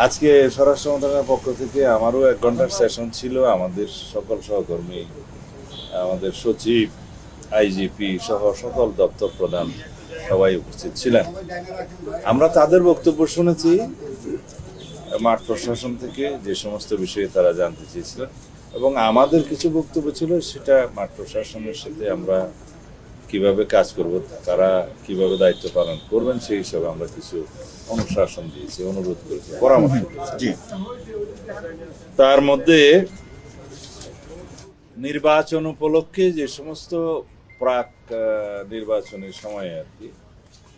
আজকে স্বরাষ্ট্র মন্ত্রণালয়ের পক্ষ থেকে আমারও 1 ঘন্টার সেশন ছিল। আমাদের সকল সহকর্মী, আমাদের সচিব, আইজিপি সহ সকল দপ্তর প্রধান সবাই উপস্থিত ছিলেন। আমরা তাদের বক্তব্য শুনেছি। মাঠ প্রশাসন থেকে যে সমস্ত বিষয়ে তারা জানতে চেয়েছিলেন এবং আমাদের কিছু বক্তব্য ছিল, সেটা মাঠ প্রশাসনের সাথে আমরা কিভাবে কাজ করব, তারা কিভাবে দায়িত্ব পালন করবেন সেই হিসাবে আমরা কিছু অনুশাসন দিয়েছি, অনুরোধ করেছি, পরামর্শ দিয়েছি। তার মধ্যে নির্বাচন উপলক্ষে যে সমস্ত প্রাক নির্বাচনী সময়ে আর কি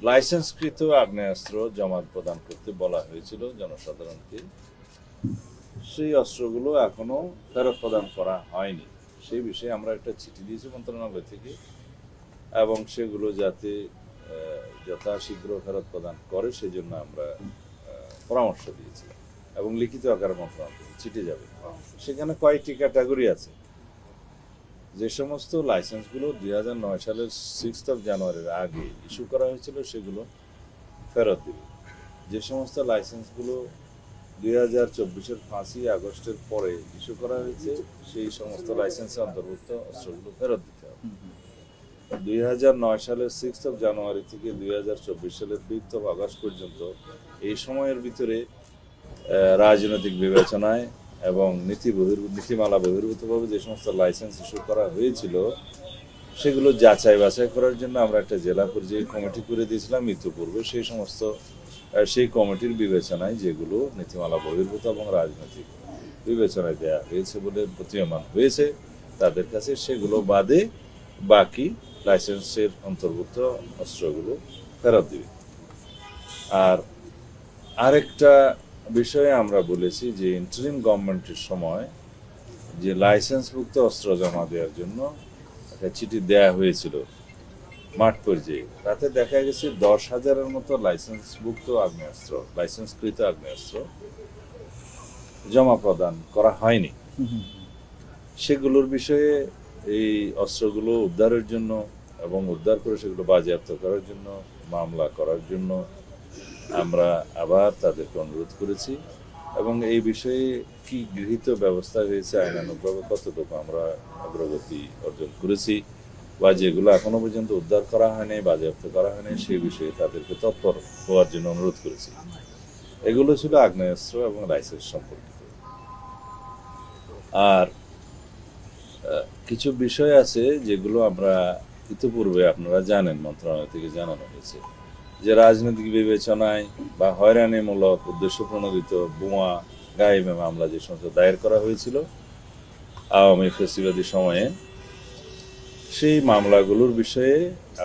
লাইসেন্সকৃত আগ্নেয়াস্ত্র জমা প্রদান করতে বলা হয়েছিল জনসাধারণকে, সেই অস্ত্রগুলো এখনো ফেরত প্রদান করা হয়নি। সেই বিষয়ে আমরা একটা চিঠি দিয়েছি মন্ত্রণালয় থেকে, এবং সেগুলো যাতে যথাশীঘ্র ফেরত প্রদান করে সেজন্য আমরা পরামর্শ দিয়েছি এবং লিখিত আকারে মন্ত্রণালয় চিঠি যাবে। সেখানে কয়েকটি ক্যাটাগরি আছে। যে সমস্ত লাইসেন্সগুলো 2009 সালের 6 জানুয়ারির আগে ইস্যু করা হয়েছিল সেগুলো ফেরত দেবে। যে সমস্ত লাইসেন্সগুলো 2024-এর 5 আগস্টের পরে ইস্যু করা হয়েছে সেই সমস্ত লাইসেন্সের অন্তর্ভুক্ত অস্ত্রগুলো ফেরত দিতে হবে। 2009 সালের 6 জানুয়ারি থেকে 2024 সালের 5 আগস্ট পর্যন্ত এই সময়ের ভিতরে রাজনৈতিক বিবেচনায় এবং নীতিমালা বহির্ভূতভাবে যে সমস্ত লাইসেন্স ইস্যু করা হয়েছিল সেগুলো যাচাই বাছাই করার জন্য আমরা একটা জেলা পর্যায়ে কমিটি করে দিয়েছিলাম ইতিপূর্বে। সেই কমিটির বিবেচনায় যেগুলো নীতিমালা বহির্ভূত এবং রাজনৈতিক বিবেচনায় দেওয়া হয়েছে বলে প্রতীয়মান হয়েছে তাদের কাছে সেগুলো বাদে বাকি লাইসেন্সের অন্তর্ভুক্ত অস্ত্রগুলো ফেরত দিবে। আর আরেকটা বিষয়ে আমরা বলেছি যে ইন্টারিম গভর্নমেন্টের সময় যে লাইসেন্সভুক্ত অস্ত্র জমা দেওয়ার জন্য একটা চিঠি দেয়া হয়েছিল মাঠ পর্যায়ে, তাতে দেখা গেছে 10,000-এর মতো লাইসেন্সভুক্ত আগ্নেয়াস্ত্র, লাইসেন্সকৃত আগ্নেয়াস্ত্র জমা প্রদান করা হয়নি। সেগুলোর বিষয়ে এই অস্ত্রগুলো উদ্ধারের জন্য এবং উদ্ধার করে সেগুলো বাজেয়াপ্ত করার জন্য মামলা করার জন্য আমরা আবার তাদেরকে অনুরোধ করেছি এবং এই বিষয়ে কি গৃহীত ব্যবস্থা হয়েছে আইনানুগভাবে কতটুকু আমরা অগ্রগতি অর্জন করেছি বা যেগুলো এখনো পর্যন্ত উদ্ধার করা হয়নি, বাজেয়াপ্ত করা হয়নি, সেই বিষয়ে তাদেরকে তৎপর হওয়ার জন্য অনুরোধ করেছি। এগুলো ছিল আগ্নেয়াস্ত্র এবং লাইসেন্স সম্পর্কিত। আর কিছু বিষয় আছে যেগুলো আমরা ইতিপূর্বে আপনারা জানেন, মন্ত্রণালয় থেকে জানানো হয়েছে যে রাজনৈতিক বিবেচনায় বা হয়রানিমূলক উদ্দেশ্য প্রণোদিত বোমা গায়েবে মামলা যে সমস্ত দায়ের করা হয়েছিল আওয়ামী ফ্যাসিবাদী সময়ে, সেই মামলাগুলোর বিষয়ে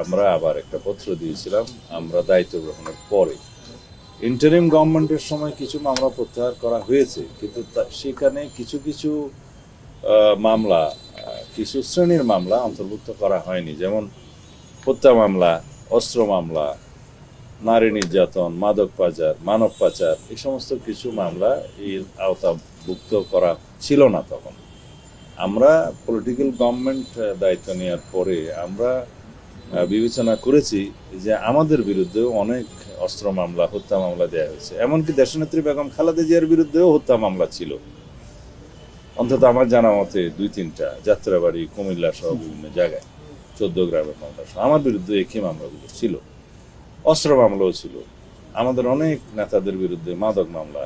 আমরা আবার একটা পত্র দিয়েছিলাম। আমরা দায়িত্ব গ্রহণের পরে ইন্টারিম গভর্নমেন্টের সময় কিছু মামলা প্রত্যাহার করা হয়েছে, কিন্তু সেখানে কিছু কিছু মামলা, কিছু শ্রেণীর মামলা অন্তর্ভুক্ত করা হয়নি, যেমন হত্যা মামলা, অস্ত্র মামলা, নারী নির্যাতন, মাদক পাচার, মানব পাচার, এই সমস্ত কিছু মামলা এর আওতাভুক্ত করা ছিল না তখন। আমরা পলিটিক্যাল গভর্নমেন্ট দায়িত্ব নেওয়ার পরে আমরা বিবেচনা করেছি যে আমাদের বিরুদ্ধেও অনেক অস্ত্র মামলা, হত্যা মামলা দেওয়া হয়েছে। এমনকি দেশনেত্রী বেগম খালেদা জিয়ার বিরুদ্ধেও হত্যা মামলা ছিল, অন্তত আমার জানা মতে 2-3টা, যাত্রাবাড়ি, কুমিল্লা সহ বিভিন্ন জায়গায়, 14 গ্রামের মামলা সহ আমার বিরুদ্ধে একই মামলাগুলো ছিল। অস্ত্র মামলাও ছিল। আমাদের অনেক নেতাদের বিরুদ্ধে মাদক মামলা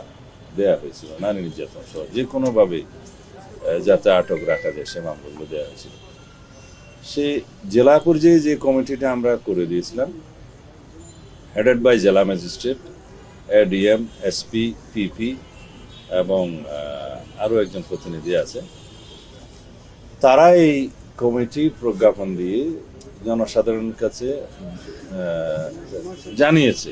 দেয়া হয়েছিল, নারী নির্যাতন সহ যে কোনোভাবে যাতে আটক রাখা যায় সে মামলাগুলো দেওয়া হয়েছিল। সে জেলা পর্যায়ে যে কমিটিটা আমরা করে দিয়েছিলাম, হেডেড বাই জেলা ম্যাজিস্ট্রেট, এডিএম, এসপি, পিপি এবং আরও একজন প্রতিনিধি আছে, তারা এই কমিটি প্রজ্ঞাপন দিয়ে জনসাধারণের কাছে জানিয়েছে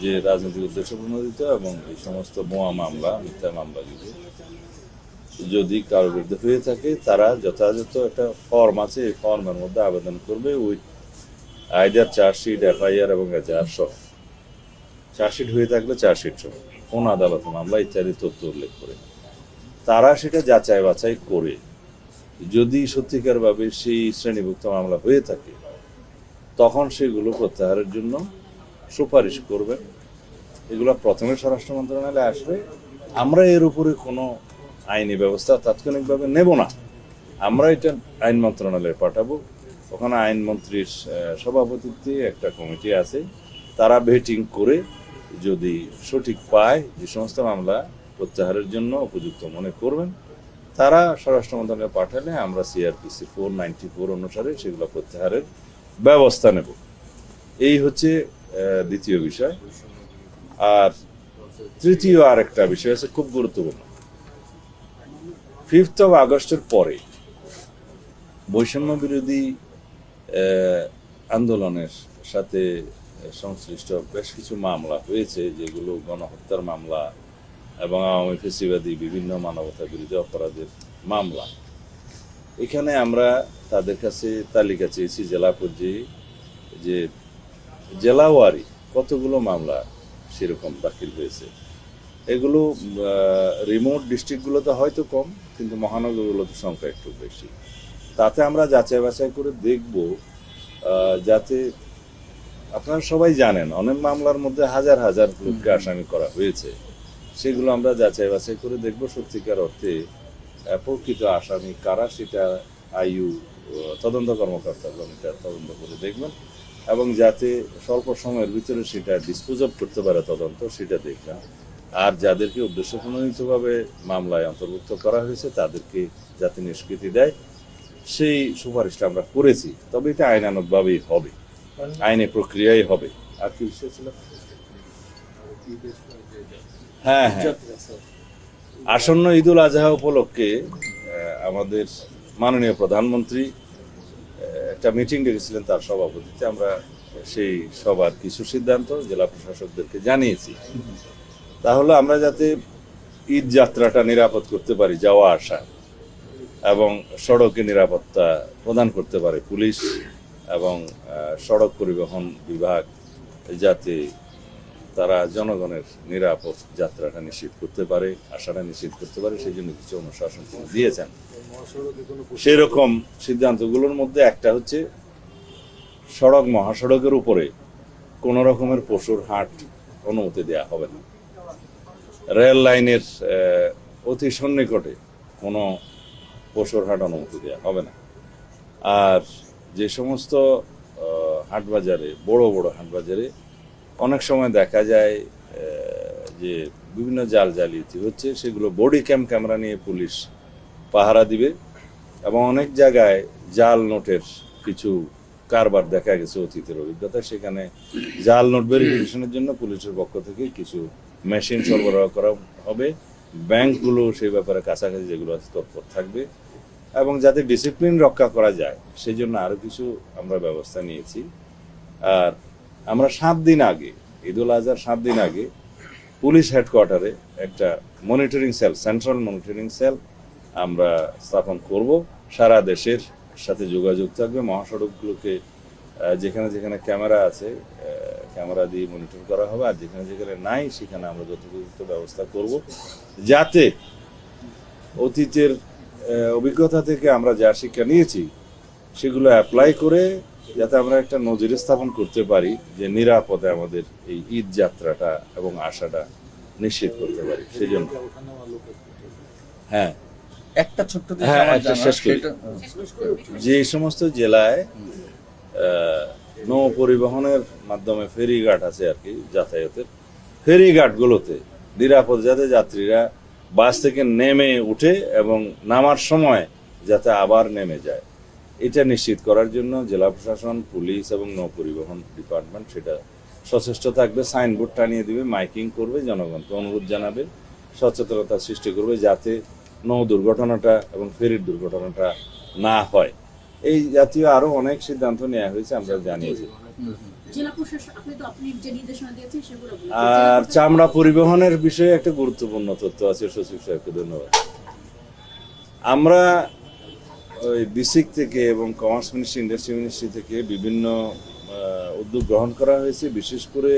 যে রাজনৈতিক উদ্দেশ্য প্রণোদিত এবং এই সমস্ত বোমা মামলা, মিথ্যা মামলাগুলো যদি কারোর বিরুদ্ধে হয়ে থাকে তারা যথাযথ একটা ফর্ম আছে, এই ফর্মের মধ্যে আবেদন করবে উইথ আইদার চার্জশিট, এফআইআর এবং এজাহার সহ। চার্জশিট হয়ে থাকলে চার্জশিট সহ, কোন আদালত মামলা ইত্যাদি তথ্য উল্লেখ করে তারা সেটা যাচাই বাছাই করে যদি সত্যিকারভাবে সেই শ্রেণীভুক্ত মামলা হয়ে থাকে তখন সেগুলো প্রত্যাহারের জন্য সুপারিশ করবেন। এগুলো প্রথমে স্বরাষ্ট্র মন্ত্রণালয়ে আসবে, আমরা এর উপরে কোনো আইনি ব্যবস্থা তাৎক্ষণিকভাবে নেব না। আমরা এটা আইন মন্ত্রণালয়ে পাঠাবো, ওখানে আইনমন্ত্রীর সভাপতিত্বে একটা কমিটি আছে, তারা ভেটিং করে যদি সঠিক পায় যে সমস্ত মামলা প্রত্যাহারের জন্য উপযুক্ত মনে করবেন, তারা স্বরাষ্ট্র মন্ত্রণালয়ে পাঠালে আমরা CRPC 494 অনুসারে সেগুলো প্রত্যাহারের ব্যবস্থা নেব। এই হচ্ছে দ্বিতীয় বিষয়। আর তৃতীয় আরেকটা বিষয় আছে খুব গুরুত্বপূর্ণ। 5th of আগস্টের পরে বৈষম্য বিরোধী আন্দোলনের সাথে সংশ্লিষ্ট বেশ কিছু মামলা হয়েছে, যেগুলো গণহত্যার মামলা এবং আওয়ামী ফ্যাসিবাদী বিভিন্ন মানবতা বিরোধী অপরাধের মামলা। এখানে আমরা তাদের কাছে তালিকা চেয়েছি জেলা পর্যায়ে, যে জেলাওয়ারি কতগুলো মামলা সেরকম দাখিল হয়েছে। এগুলো রিমোট ডিস্ট্রিক্টগুলোতে হয়তো কম, কিন্তু মহানগরগুলোতে সংখ্যা একটু বেশি। তাতে আমরা যাচাই বাছাই করে দেখব, যাতে আপনারা সবাই জানেন অনেক মামলার মধ্যে হাজার হাজার লোককে আসামি করা হয়েছে, সেগুলো আমরা যাচাই বাছাই করে দেখব সত্যিকার অর্থে প্রকৃত আসামি কারা, সেটা আইইউ তদন্ত কর্মকর্তাগণ এটা তদন্ত করে দেখবেন, এবং যাতে স্বল্প সময়ের ভিতরে সেটা ডিসপোজ অফ করতে পারে তদন্ত, সেটা দেখবেন। আর যাদেরকে উদ্দেশ্যপ্রণোদিতভাবে মামলায় অন্তর্ভুক্ত করা হয়েছে তাদেরকে যাতে নিষ্কৃতি দেয়, সেই সুপারিশটা আমরা করেছি। তবে এটা আইনানুগভাবেই হবে, আইনি প্রক্রিয়াই হবে। আর কি বিষয় ছিল? হ্যাঁ, আসন্ন ঈদুল আজহা উপলক্ষে আমাদের মাননীয় প্রধানমন্ত্রী একটা মিটিং ডেকেছিলেন, তার সভাপতিত্বে আমরা সেই সবার কিছু সিদ্ধান্ত জেলা প্রশাসকদেরকে জানিয়েছি। তাহলে আমরা যাতে ঈদ যাত্রাটা নিরাপদ করতে পারি, যাওয়া আসা এবং সড়কে নিরাপত্তা প্রদান করতে পারে পুলিশ এবং সড়ক পরিবহন বিভাগ, যাতে তারা জনগণের নিরাপদ যাত্রাটা নিশ্চিত করতে পারে, আশাটা নিশ্চিত করতে পারে, সেই জন্য কিছু অনুশাসন দিয়েছেন। সেরকম সিদ্ধান্তগুলোর মধ্যে একটা হচ্ছে সড়ক মহাসড়কের উপরে কোনো রকমের পশুর হাট অনুমতি দেওয়া হবে না। রেল লাইনের অতি সন্নিকটে কোনো পশুর হাট অনুমতি দেওয়া হবে না। আর যে সমস্ত হাটবাজারে, বড় বড় হাটবাজারে অনেক সময় দেখা যায় যে বিভিন্ন জাল জালিয়াতি হচ্ছে, সেগুলো বডি ক্যামেরা নিয়ে পুলিশ পাহারা দিবে, এবং অনেক জায়গায় জাল নোটের কিছু কারবার দেখা গেছে অতীতের অভিজ্ঞতা। সেখানে জাল নোট ভেরিফিকেশনের জন্য পুলিশের পক্ষ থেকে কিছু মেশিন সরবরাহ করা হবে। ব্যাংকগুলো সেই ব্যাপারে কাছাকাছি যেগুলো আছে তৎপর থাকবে, এবং যাতে ডিসিপ্লিন রক্ষা করা যায় সেই জন্য আরও কিছু আমরা ব্যবস্থা নিয়েছি। আর আমরা 7 দিন আগে, ঈদুল আজহার 7 দিন আগে পুলিশ হেডকোয়ার্টারে একটা monitoring cell, central monitoring cell আমরা স্থাপন করব। সারা দেশের সাথে যোগাযোগ থাকবে, মহাসড়কগুলোকে যেখানে যেখানে ক্যামেরা আছে ক্যামেরা দিয়ে মনিটর করা হবে, আর যেখানে যেখানে নাই সেখানে আমরা যথোপযুক্ত ব্যবস্থা করব, যাতে অতীতের অভিজ্ঞতা থেকে আমরা যা শিক্ষা নিয়েছি সেগুলো অ্যাপ্লাই করে যাতে আমরা একটা নজির স্থাপন করতে পারি, যে নিরাপদে আমাদের এই ঈদ যাত্রাটা এবং আশাটা নিশ্চিত করতে পারি। সেই জন্য একটা ছোট্ট শেষ করি, যে সমস্ত জেলায় নৌ পরিবহনের মাধ্যমে ফেরিঘাট আছে আর কি যাতায়াতের, ফেরিঘাটগুলোতে নিরাপদ যাতে যাত্রীরা বাস থেকে নেমে উঠে এবং নামার সময় যাতে আবার নেমে যায়, এটা নিশ্চিত করার জন্য জেলা প্রশাসন, পুলিশ এবং নৌ পরিবহন ডিপার্টমেন্ট সেটা সচেষ্ট থাকবে। সাইনবোর্ড টানিয়ে দিবে, মাইকিং করবে, জনগণকে অনুরোধ জানাবে, সচেতনতা সৃষ্টি করবে যাতে নৌ দুর্ঘটনাটা এবং ফেরির দুর্ঘটনাটা না হয়। এই জাতীয় আরো অনেক সিদ্ধান্ত নেওয়া হয়েছে, আমরা জানিয়েছি। আর চামড়া পরিবহনের বিষয়ে একটা গুরুত্বপূর্ণ তথ্য আছে, সচিব সাহেবকে ধন্যবাদ। আমরা ওই বিসিক থেকে এবং কমার্স মিনিস্ট্রি, ইন্ডাস্ট্রি মিনিস্ট্রি থেকে বিভিন্ন উদ্যোগ গ্রহণ করা হয়েছে। বিশেষ করে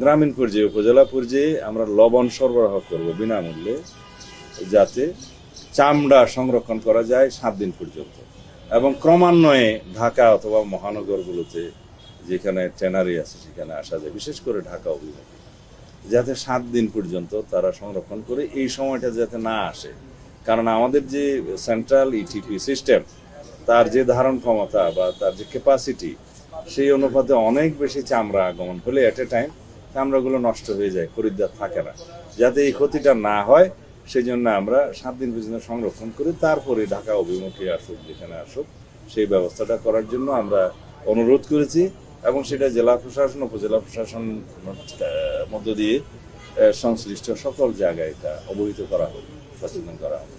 গ্রামীণ পর্যায়ে, উপজেলা পর্যায়ে আমরা লবণ সরবরাহ করব বিনামূল্যে, যাতে চামড়া সংরক্ষণ করা যায় 7 দিন পর্যন্ত, এবং ক্রমান্বয়ে ঢাকা অথবা মহানগরগুলোতে যেখানে ট্যানারি আছে সেখানে আসা যায়, বিশেষ করে ঢাকা অভিমুখে। যাতে 7 দিন পর্যন্ত তারা সংরক্ষণ করে এই সময়টা যাতে না আসে। কারণ আমাদের যে সেন্ট্রাল ইটিপি সিস্টেম, তার যে ধারণ ক্ষমতা বা তার যে ক্যাপাসিটি, সেই অনুপাতে অনেক বেশি চামড়া আগমন হলে এট এ টাইম চামড়াগুলো নষ্ট হয়ে যায়, খরিদ্দার থাকে না। যাতে এই ক্ষতিটা না হয় সেই জন্য আমরা 7 দিন পর্যন্ত সংরক্ষণ করি, তারপরে ঢাকা অভিমুখে আসুক, যেখানে আসুক সেই ব্যবস্থাটা করার জন্য আমরা অনুরোধ করেছি এবং সেটা জেলা প্রশাসন, উপজেলা প্রশাসন মধ্য দিয়ে সংশ্লিষ্ট সকল জায়গায় এটা অবহিত করা হবে, সচেতন করা হবে।